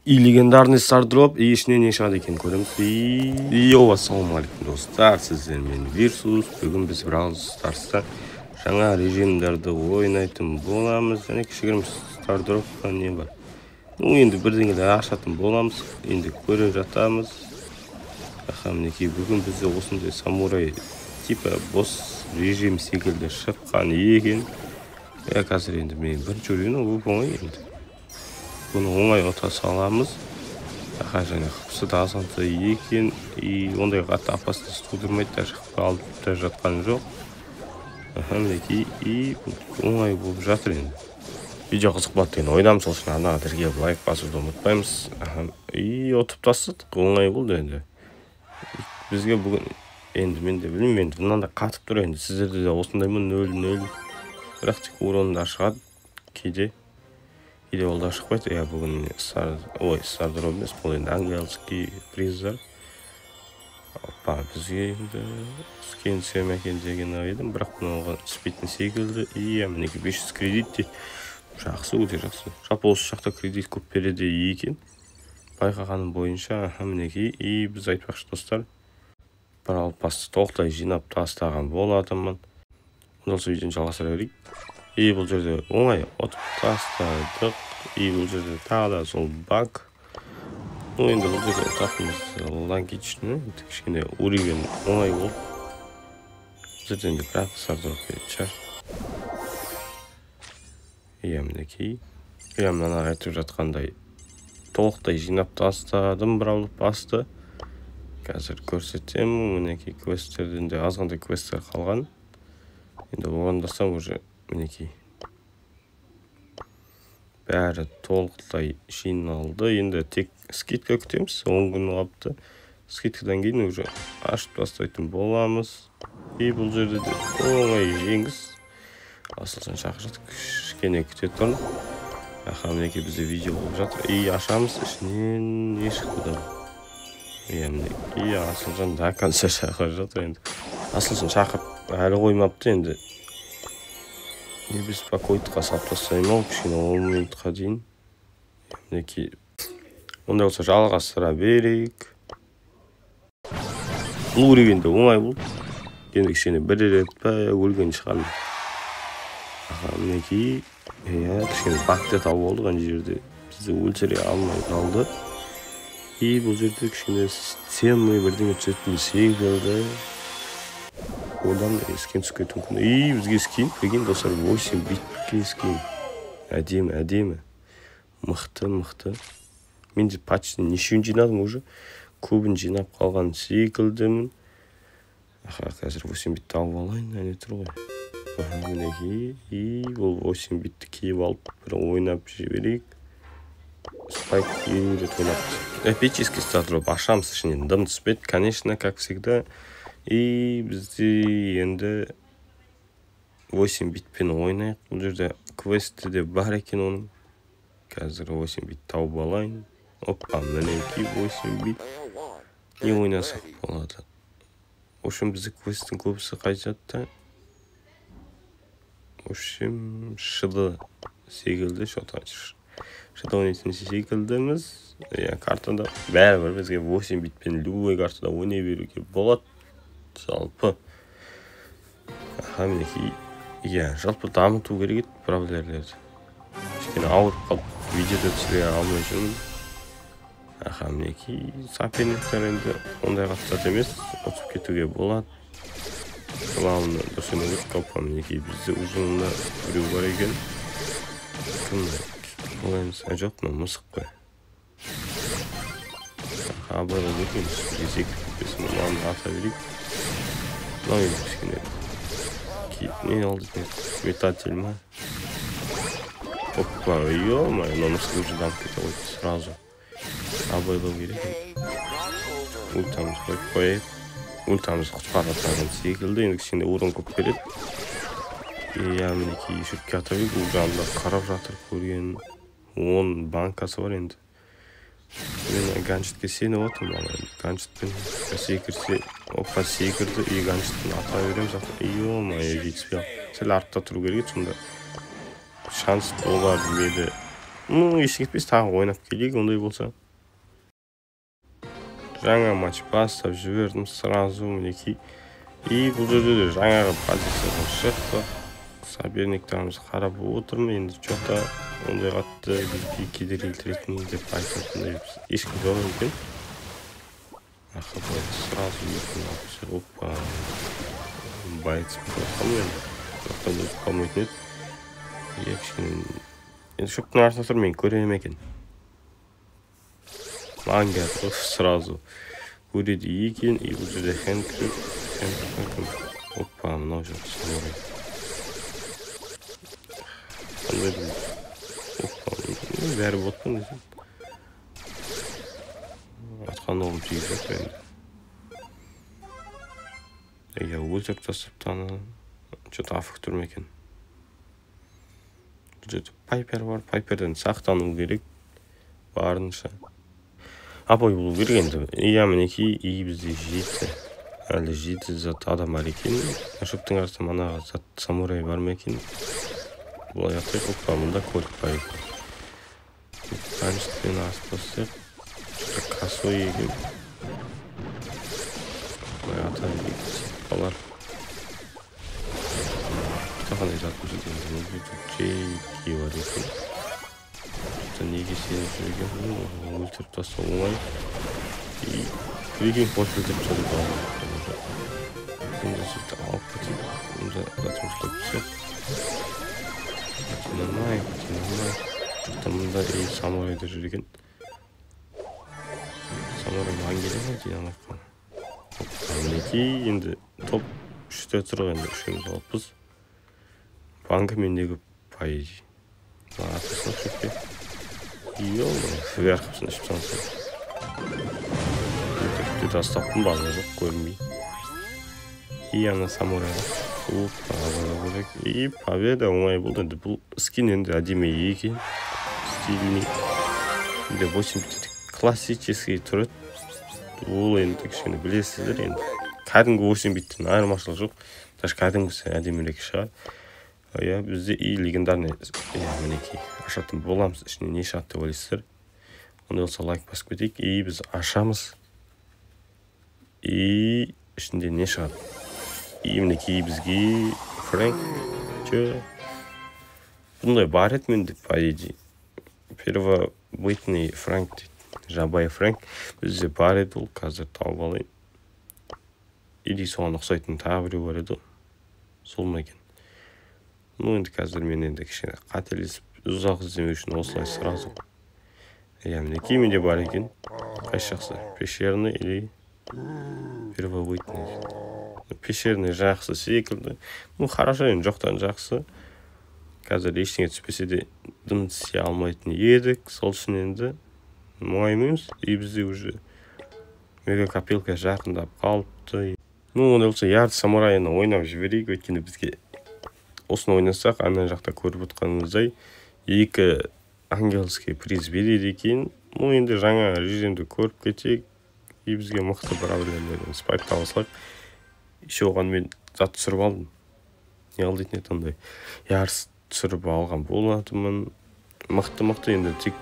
И легендарный стардроп, и ішінен не шығады екен көреміз. Ассалаумағалейкум достар, сіздермен Вирсус. Бүгін біз Brawl Stars'та жаңа режимдерді ойнайтын боламыз. Және кішігірім стардропқа не бар. Енді бірдеңелер ашатын боламыз. Енді көре жатамыз. Мінекей бүгін бізде осындай самурай типа босс режим секілді шыққан екен. Қазір енді мен бірінші ойыны оп-оңай енді. Бұны оңай ұта саламыз. Және қыпсы да азанты екен. И ондай қатты опасность тудырмайды. Даже алып та жатқан жоқ. Мінекей и оңай болып жатыр енді. Видео қызық болады деген ойдамыз. Сол үшін арнаға тіркеліп лайк басуды ұмытпаймыз. И ұтып тастадық. Оңай болды енді. Бізге бүгін енді мен де білмеймін, енді мынандай қатып тұр енді. Сіздерде де осындай ма 0-0. Бірақ тек уронда шығады кейде. Или ол да шықпайды. Бүгін стардроп емес, бұл енді ангелский приздар. Бізге енді скенсе мәкен деген ойдым, бірақ бұны түспейтін секілді. Мінекі 500 кредит дейді. Жақсы, өте жақсы. Жалпы осы жақта кредит көп береді екен. Байқағаным бойынша, мінекі. Біз айтпақшы достар, Brawl Pass'ты толықтай жинап тастаған болатынмын. Онда осы видеоны жалғастыра берейік. Бұл жерде оңай отып тастадық. Бұл жерде тағы да сол баг. Енді бұл жерде отақымыз логичный. Кішкене уровень оңай болды. Бұл жерде енді бірақ стардроп береді шығар. Мінекей. Мына айтып жатқандай толықтай жинап тастадым Brawl Pass'ты. Қазір көрсетем. Мінекей квесттерден де азғандай квесттер қалған. Енді орындасам уже мінекей бәрі толықтай жиналды. Енді тек скидка күтеміз. 10 күн қалыпты. Скидкадан кейін уже ашып тастайтын боламыз. Бұл жерде де оңай жеңіс. Асылжан шақырады. Кішкене күте тұрын. Мінекей бізде видео болып жатыр. Ашамыз. Ішінен не шықты да. Мінекей Асылжан да конца шақырып жатыр енді. Асылжан шақырып әлі қоймапты енді. Не беспокойтыққа салып тастаймын, кішкене 10 минутқа дейін. Мінекей онда болса жалғастыра берейік. Бұл уровеньде оңай болды. Енді кішкене бір рет па өлген шығармын. Мінекей кішкене бакты тауып болдық. Ана жерде бізді өлтіре алмай қалды. Бұл жерде кішкене системный бірдеңе түсетін секілді. Одан скин түскетін күні. Бізге скин, прикинь, достар, 8 битке скин. Әдемі. Мықты. Мен де почти нешеуін жинадым уже. Көбін жинап қалған секілдімін. Қазір 8 битті алып алайын, әне тұр ғой. Мінекей, бұл 8 битті кейіп алып, бір ойнап жіберейік. Спайк үйрет ойнап. Эпический стардроп ашамыз ішінен. Дым түспеді, конечно, как всегда. Бізде енді 8 битпен ойнайық. Бұл жерде квесті де бар екен оның. Қазір 8 бит тауып алайын. Мінекей 8 бит. Не ойнасақ болады. Общем, бізде квесттің көбісі қайтады. Общем, шыды секілді. Шыды ойнайтын секілдіміз. Картада бәрі бізге 8 битпен любой картада ойнай беруге болады. Жалпы мінекей жалпы дамыту керек еді проблерлерді. Кішкене ауырып қалып видеода түсіре алмай жүрмін. Мінекей соперниктер енді ондай қатты емес, ұтып кетуге болады. Главное дұрыс ойнау керек. Мінекей бізде ұжымында біреу бар екен. Жоқ, мысық қой. Абайға көргенбіз. Секіріп кетпесін, мынаны ата берейік. Енді кішкене не алды метатель ма? Нонысы уже дамып кете қойды сразу. Абайлау керек. Ультамыз қойып. Ультамыз құтқаратын секілді. Енді кішкене урон көп береді. Мінекей шүртке ата берейік. Бұл жанында қарап жатыр көрген 10 банкасы бар енді. Мен ганшетке сеніп отырмын. Ганшетпен секірсе, секірді. Ганшеттен ата береміз. Жетіспей ал. Сәл артта тұру керек, сонда шанс олар мені Ештеңе етпес, тағы ойнап келейік ондай болса. Жаңа матч бастап жібердім сразу мінекей. Бұл жерде де жаңағы позициядан шықты. Соперниктеріміз қарап отырмын, енді жоқта ондай қатты бізге кедергі келтіретін деп айтатындай ешкім жоқ екен. Сразу екін алып опа байытып қойқам енді. Жоқтан өзіп қалмайтын еді. Енді шөптің арасында тұр, мен көрем екен. Маған келді, сразу көреді екен. Бұл жерде Хэнк. Опа, мынау жоқ самурай. Қандай бұл? Опа, бәрі ботпын десем. Атқан оғым түйіп жатыр енді. Өлтіріп тастап таны. Что-то афық тұрм екен. Бұл жерде Пайпер бар. Пайперден сақтану керек. Барынша. Апой болу керек енді. Мінекей бізде жетті. Әлі жеті зат адам бар екен. Шөптің арасында мана зат самурай бар ма екен? Бұлай ақтайық. Опа, мұнда көлік бар екен. Таныстықпен аспастық. Косой екен. Бұлай ата сипалар. Қандай зат көрсеткен. Джейки бар екен. Неге сені жүрген? Өлтіріп тастау оңай. Прикинь, после деп жатыр балам. Енді сөйті алып кетейік. Енді затымызға түсет. Тинамай. Жоқта мұнда самурайда жүрген. Самурай маған келе ма? Тинамай қалам. Мінекей енді топ 3-те тұрғы енді 3-іміз алыппыз. Банка мендегі пай. Атысына шөпке. Вверх ішіп сансын. Тастаппын, база жоқ, көрінбей. Ана самурайға. Победа оңай болды. Бұл скин енді әдемі екен. Стильный. 8 бит классический тұрады. Ол енді кішкене білесіздер енді. Кәдімгі 8 биттен айырмашылық жоқ. Даже кәдімгісі әдемірек шығар. Бізде легендарный мінекей ашатын боламыз. Ішіне не шығады деп ойлайсыздар. Онда болса лайк басып кетейік. Біз ашамыз. Ішінде не шығады? Мінекей бізге Фрэнк. Бұндай бар еді мен деп айди. Первобытный Фрэнк дейді. Жабай Фрэнк. Бізде бар еді ол. Қазір тауып алайын. Или соған ұқсайтын тағы біреу бар еді. Сол ма екен? Енді қазір мен енді кішкене қателесіп ұзақ іздемеу үшін осылай сразу. Мінекей менде бар екен. Қайсы жақсы? Пещерный или первобытный. Пещерный жақсы секілді. Хорошо енді жоқтан жақсы. Қазір ештеңе түспесе де дым түсе алмайтын едік. Сол үшін енді мұңаймаймыз. Бізде уже мега копилка жақындап қалыпты. Онда болса ярд самурайны ойнап жіберейік. Өйткені бізге осыны ойнасақ, ана жақта көріп отқанымыздай 2 ангельский приз береді екен. Енді жаңа режимді көріп кетейік. Бізге мықты проблемалардан спайк табылсақ. Еще оған мен зат түсіріп алдым. Не алдайтын еді ондай. Ярс түсіріп алған болатынмын. Мықты енді тек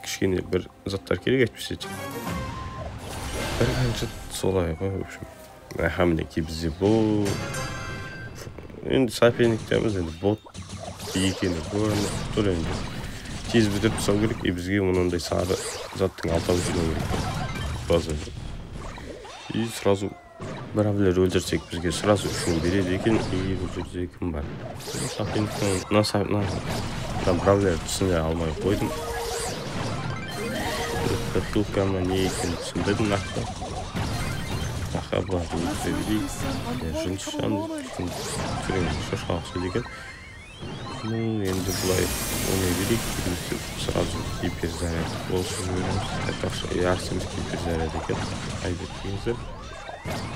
кішкене бір заттар керек әйтпесе тек. Бір қанша солай ғой, в общем. Мінекей бізде бұл. Енді соперниктеріміз енді бот екені көрініп тұр енді. Тез бітіріп тастау керек, бізге мұндай сары заттың алтау жүрген керек. База. Сразу бір авлер өлтірсек бізге сразу үшін береді екен. Бұл жерде кім бар? Соперниктің бір авлер түсіне алмай қойдым. Хилкама не екен түсіндірдің нақты. Ақаба өлтірейік. Жыншан түрен шошқалық сөйлеген. Енді бұлай ойнай берейік. Сразу гиперзаряд болсын жібереміз. Айтпақшы ярсымыз гиперзаряд екен. Айбет кеңіздер.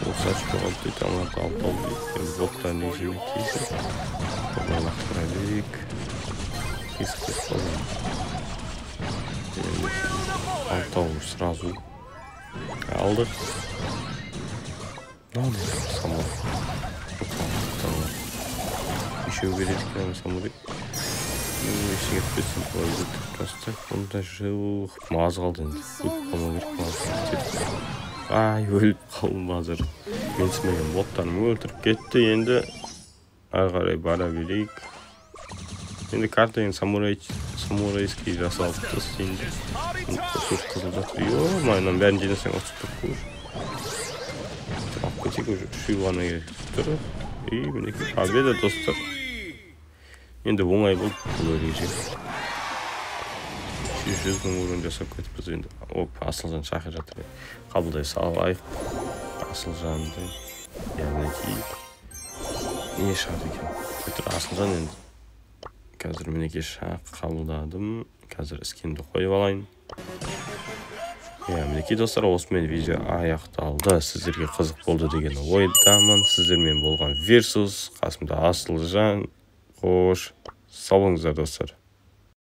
Ол сачпы қалды дейді, амарды алып алды дейді. Енді боттар не жемек кейсін. Бұлай лақтыра берейік. Кесіп қалды. Алтау сразу алдық. Самурай. Еще бередік, самурай. Ешің етпесін, просто бұнда жоқ. Маз қалды енді. Өліп қалмау керек, маз. Ай, өліп қалдым азыр. Мен сімеген боттарым өлтіріп кетті, енді ары қарай бара берейік. Енді картаның самурайский жасалыпты енді. Көшір қызыл жатыр. Майынан бәрін жинасаң ұтып тұрып көш. Алып кетейік уже 3 ғана керек тұр. Мінекей победа, достар. Енді оңай болды бұл ереже. 600 мың урон жасап кетіппіз енді. Асылжан шақыр жатыр. Қабылдай салайық. Асылжанды. Мінекей. Не шығады екен? Көтір Асылжан енді. Қазір мінекей шақ қабылдадым. Қазір скинді қойып алайын. Мінекей достар, осымен видео аяқталды. Сіздерге қызық болды деген ойдамын. Сіздермен болған Versus, қасымда Асылжан. Қош, сау болыңыздар достар.